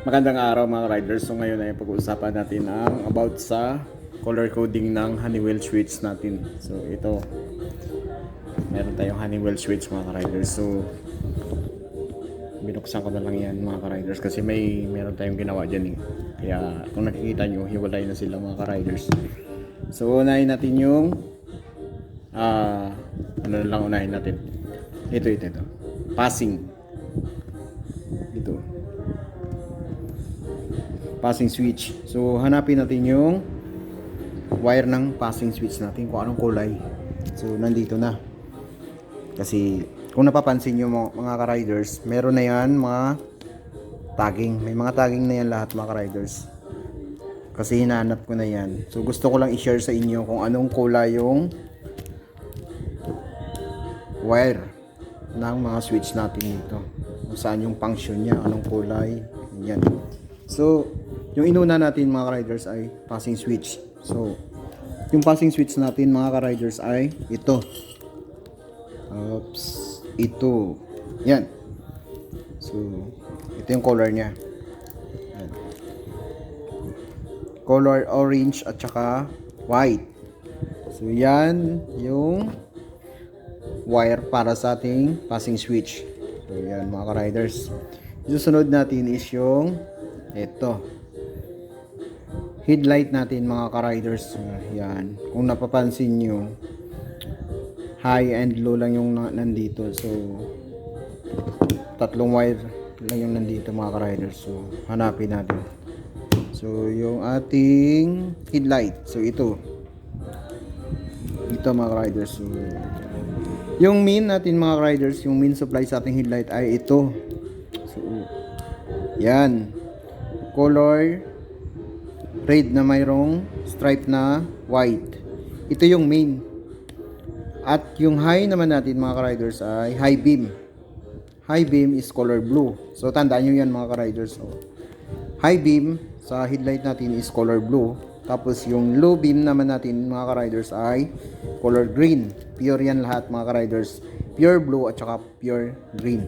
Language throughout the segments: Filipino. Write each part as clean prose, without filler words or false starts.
Magandang araw mga riders. So ngayon ay pag-uusapan natin ang about sa color coding ng Honeywell switch natin. So ito, meron tayong Honeywell switch mga riders. So binuksan ko na lang yan mga riders kasi meron tayong ginawa dyan eh. Kaya kung nakikita nyo, hiwalay na sila mga riders. So unahin natin yung ano na lang unahin natin. Ito. Passing. Ito. Passing switch. So hanapin natin yung wire ng passing switch natin kung anong kulay. So nandito na. Kasi kung napapansin nyo mga ka-riders, meron na yan mga tagging. May mga tagging na yan lahat mga ka-riders. Kasi hinahanap ko na yan. So gusto ko lang i-share sa inyo kung anong kulay yung wire ng mga switch natin dito. Kung saan yung function niya, anong kulay. Yan. So yung inuna natin mga ka-riders ay passing switch. So, yung passing switch natin mga ka-riders ay ito. Oops, ito. Yan. So, ito yung color niya. Yan. Color orange at saka white. So, yan yung wire para sa ating passing switch. So, yan mga ka-riders. Susunod natin is yung ito. Headlight natin mga ka-riders. Yan. Kung napapansin nyo, high and low lang yung nandito. So, tatlong wire lang yung nandito mga ka-riders. So, hanapin natin. So, yung ating headlight. So, ito. Ito mga ka-riders. So, yung main natin mga ka-riders, yung main supply sa ating headlight ay ito. So, yan. Color red na mayroong stripe na white. Ito yung main. At yung high naman natin mga ka-riders ay high beam. High beam is color blue. So tandaan nyo yan mga ka-riders. So, high beam sa headlight natin is color blue. Tapos yung low beam naman natin mga ka-riders ay color green. Pure yan lahat mga ka-riders. Pure blue at saka pure green.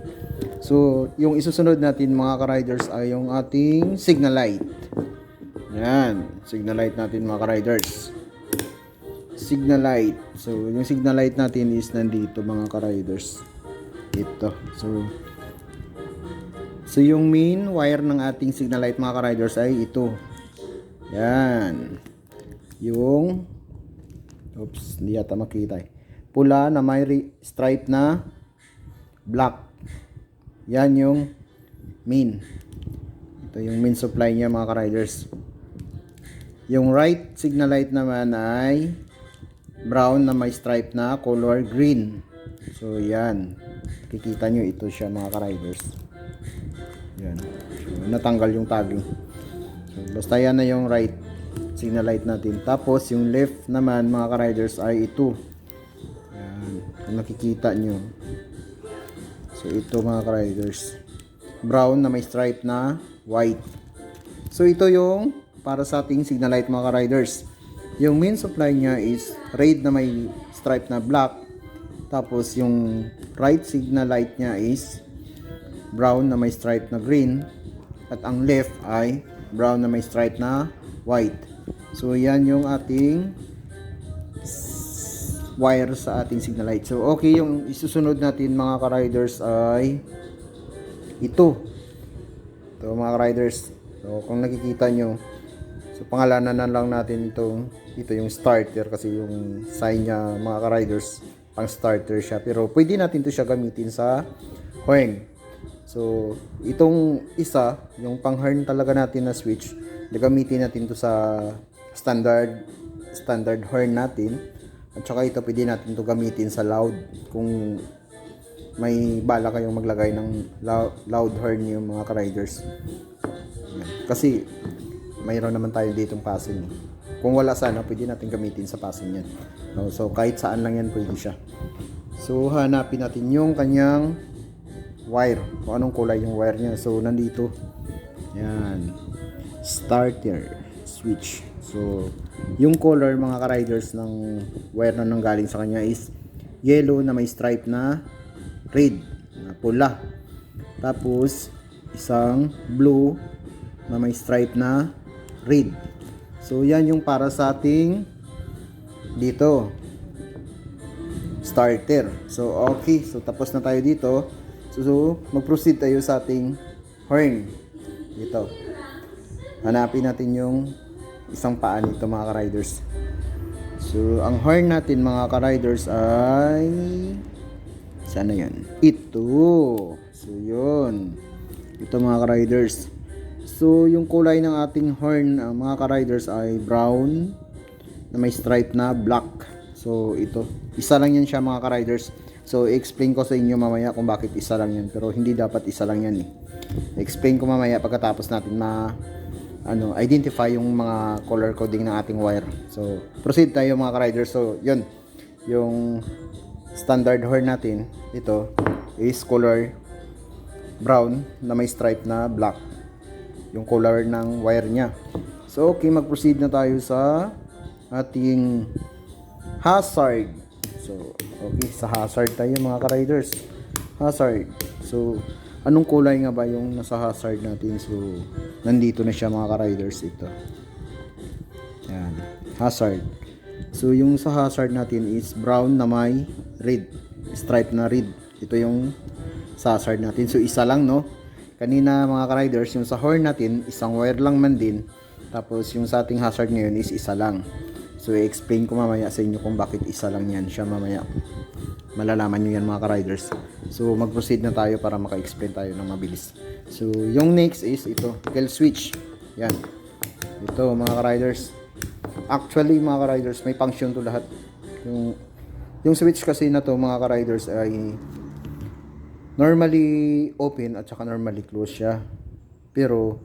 So yung isusunod natin mga ka-riders ay yung ating signal light. Yan, signal light natin mga ka-riders. Signal light. So, yung signal light natin is nandito mga ka-riders. Ito. So yung main wire ng ating signal light mga ka-riders ay ito. Yan. Yung oops, hindi yata makita eh. Pula na may stripe na black. Yan yung main. Ito yung main supply niya mga ka-riders. Yung right signal light naman ay brown na may stripe na color green. So yan. Kikita nyo ito siya mga ka-riders. Yan. So, natanggal yung tagging. So, basta yan na yung right signal light natin. Tapos yung left naman mga ka-riders ay ito. Yan. Kung nakikita nyo. So ito mga ka-riders. Brown na may stripe na white. So ito yung para sa ating signal light mga ka-riders. Yung main supply niya is red na may stripe na black. Tapos yung right signal light niya is brown na may stripe na green. At ang left ay brown na may stripe na white. So yan yung ating wire sa ating signal light. So okay, yung isusunod natin mga ka-riders ay ito. Ito mga ka-riders. So kung nakikita nyo, so pangalanan na lang natin ito yung starter kasi yung sign niya mga ka-riders pang starter siya, pero pwede natin to siya gamitin sa horn. So itong isa yung pang horn talaga natin na switch, gagamitin natin to sa standard horn natin, at saka ito pwede natin to gamitin sa loud kung may bala kayong maglagay ng loud horn yung mga ka-riders. Kasi mayroon naman tayo ditong passing. Kung wala sana, pwede natin gamitin sa passing yan. So, kahit saan lang yan, pwede siya. So, hanapin natin yung kanyang wire. Kung anong kulay yung wire niya. So, nandito. Yan. Starter switch. So, yung color mga ka-riders ng wire na nanggaling sa kanya is yellow na may stripe na red, na pula. Tapos, isang blue na may stripe na red. So yan yung para sa ating dito starter. So okay, so tapos na tayo dito. So mag-proceed tayo sa ating horn dito. Hanapin natin yung isang paa nito mga ka-riders. So ang horn natin mga ka-riders ay sana yan? Ito. So yun. Ito mga ka-riders. So yung kulay ng ating horn mga ka-riders ay brown na may stripe na black. So ito, isa lang yan siya mga ka-riders. So explain ko sa inyo mamaya kung bakit isa lang yan, pero hindi dapat isa lang yan eh. Explain ko mamaya pagkatapos natin identify yung mga color coding ng ating wire. So proceed tayo mga ka-riders. So yun, yung standard horn natin, ito is color brown na may stripe na black, yung color ng wire nya. So okay, mag-proceed na tayo sa ating hazard. So okay, sa hazard tayo mga ka-riders. Hazard. So anong kulay nga ba yung nasa hazard natin? So nandito na siya mga ka-riders, ito. Yan, hazard. So yung sa hazard natin is brown na may red, stripe na red. Ito yung sa hazard natin. So isa lang, no? Kanina mga ka-riders, yung sa horn natin, isang wire lang man din. Tapos yung sa ating hazard ngayon is isa lang. So i-explain ko mamaya sa inyo kung bakit isa lang yan siya mamaya. Malalaman nyo yan mga ka-riders. So mag-proceed na tayo para maka-explain tayo ng mabilis. So yung next is ito, kill switch. Yan. Ito mga ka-riders. Actually mga ka-riders, may function to lahat. Yung switch kasi na to mga ka-riders ay normally open at saka normally close siya. Pero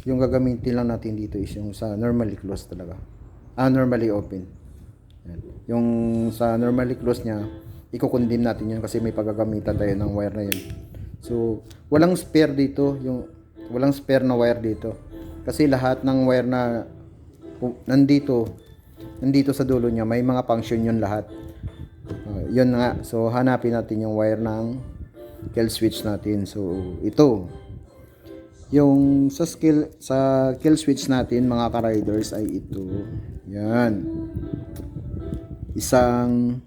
yung gagamitin lang natin dito is yung sa normally close talaga. Normally open. Yan. Yung sa normally close niya, iko-condemn natin yun kasi may paggagamitan tayo ng wire na yun. So walang spare dito, walang spare na wire dito. Kasi lahat ng wire na nandito sa dulo niya, may mga function yun lahat. Yun nga. So hanapin natin yung wire ng kill switch natin. So ito. Yung sa kill switch natin mga ka-riders ay ito. Yan. Isang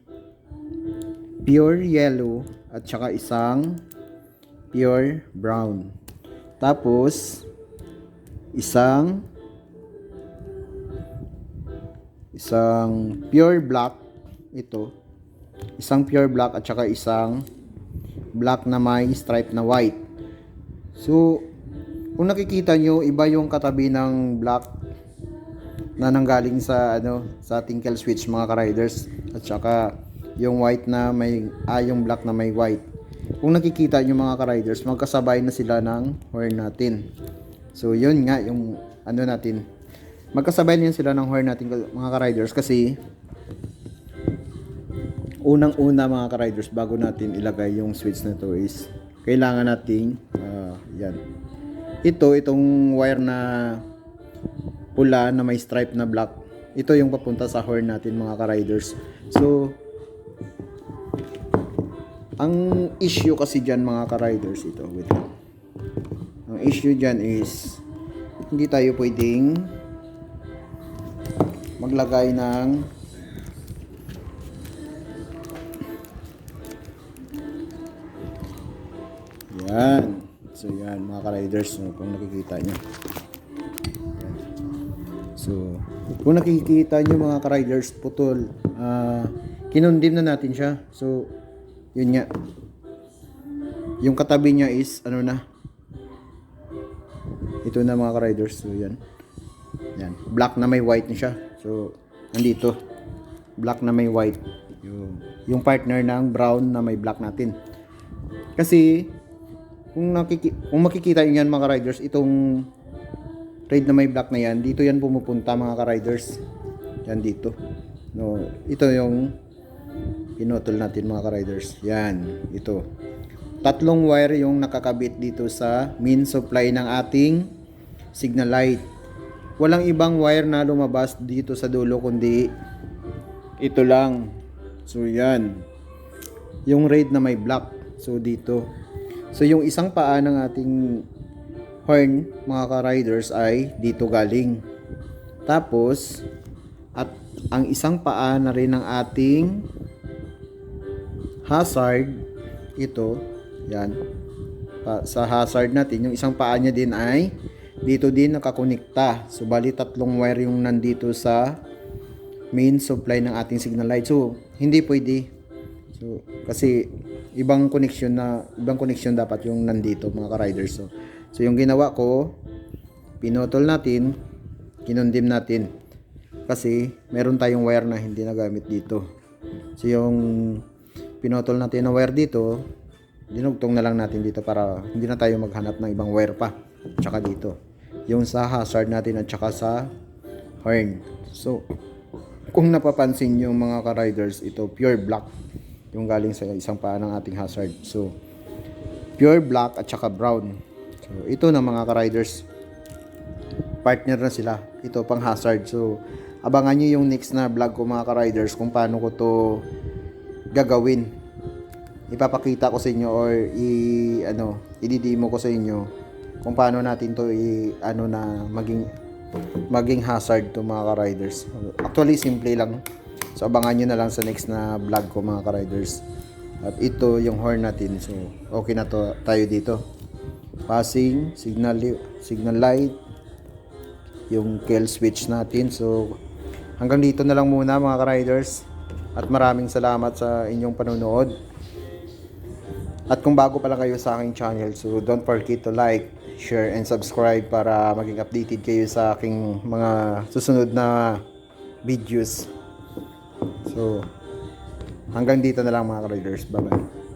pure yellow at saka isang pure brown. Tapos isang pure black ito. Isang pure black at saka isang black na may stripe na white. So kung nakikita nyo, iba yung katabi ng black na nanggaling sa ating kill switch mga ka-riders, at saka yung white na yung black na may white. Kung nakikita nyo mga ka-riders, magkasabay na sila ng horn natin. So yun nga yung natin. Magkasabay na sila ng horn natin mga ka-riders kasi unang-una mga ka-riders, bago natin ilagay yung switch na to is kailangan nating yan. Itong wire na pula na may stripe na black, ito yung papunta sa horn natin mga ka-riders. So ang issue kasi dyan mga ka-riders, ito, wait lang. Ang issue dyan is hindi tayo pwedeng maglagay ng yan. So yan mga ka-riders, kung nakikita nyo. So kung nakikita nyo mga ka-riders, putol, kinundim na natin siya. So yun nga, yung katabi niya is ito na mga ka-riders. So yan, black na may white na siya. So nandito, black na may white, yung partner ng brown na may black natin. Kasi kung makikita nyo yan mga ka-riders, itong red na may black na yan, dito yan pumupunta mga ka-riders. Yan dito. No, ito yung pinutol natin mga ka-riders. Yan, ito. Tatlong wire yung nakakabit dito sa main supply ng ating signal light. Walang ibang wire na lumabas dito sa dulo kundi ito lang. So yan. Yung red na may black. So dito. So yung isang paa ng ating horn mga ka-riders ay dito galing. Tapos at ang isang paa na rin ng ating hazard, ito, yan, sa hazard natin, yung isang paa niya din ay dito din nakakonekta. So bali tatlong wire yung nandito sa main supply ng ating signal light. So hindi pwede. So kasi ibang connection dapat yung nandito mga ka-riders. So yung ginawa ko, pinutol natin, kinondim natin. Kasi meron tayong wire na hindi nagamit dito. So yung pinutol natin na wire dito, dinugtong na lang natin dito para hindi na tayo maghanap ng ibang wire pa. Tsaka dito, yung sa hazard natin at tsaka sa horn. So kung napapansin nyo mga ka-riders, ito pure black yung galing sa isang paa ng ating hazard. So pure black at tsaka brown. So ito na mga ka-riders, partner na sila. Ito pang hazard. So abangan nyo yung next na vlog ko mga ka-riders kung paano ko to gagawin. Ipapakita ko sa inyo or i-demo ko sa inyo kung paano natin to maging hazard to mga ka-riders. Actually simple lang. So abangan nyo na lang sa next na vlog ko mga ka-riders. At ito yung horn natin. So okay na to tayo dito. Passing, signal light, yung kill switch natin. So hanggang dito na lang muna mga ka-riders. At maraming salamat sa inyong panonood. At kung bago pa lang kayo sa aking channel, so don't forget to like, share, and subscribe para maging updated kayo sa aking mga susunod na videos. So hanggang dito na lang mga ka-riders. Bye bye.